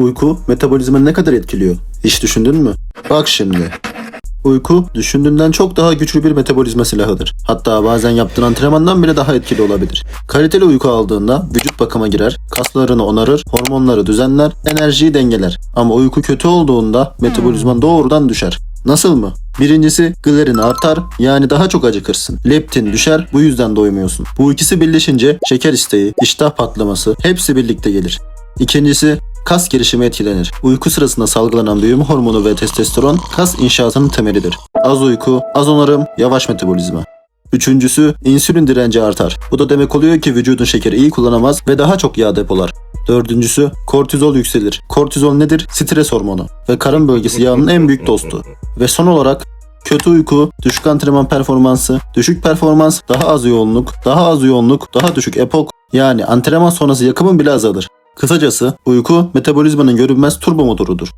Uyku metabolizmanı ne kadar etkiliyor? Hiç düşündün mü? Bak şimdi. Uyku düşündüğünden çok daha güçlü bir metabolizma silahıdır. Hatta bazen yaptığın antrenmandan bile daha etkili olabilir. Kaliteli uyku aldığında vücut bakıma girer, kaslarını onarır, hormonları düzenler, enerjiyi dengeler. Ama uyku kötü olduğunda metabolizman doğrudan düşer. Nasıl mı? Birincisi glerin artar, yani daha çok acıkırsın. Leptin düşer, bu yüzden doymuyorsun. Bu ikisi birleşince şeker isteği, iştah patlaması hepsi birlikte gelir. İkincisi kas gelişimi etkilenir. Uyku sırasında salgılanan büyüme hormonu ve testosteron kas inşaatının temelidir. Az uyku, az onarım, yavaş metabolizma. Üçüncüsü insülin direnci artar. Bu da demek oluyor ki vücudun şekeri iyi kullanamaz ve daha çok yağ depolar. Dördüncüsü kortizol yükselir. Kortizol nedir? Stres hormonu ve karın bölgesi yağının en büyük dostu. Ve son olarak kötü uyku, düşük antrenman performansı, düşük performans, daha az yoğunluk, daha düşük epok, yani antrenman sonrası yakımın bile azalır. Kısacası uyku metabolizmanın görünmez turbo motorudur.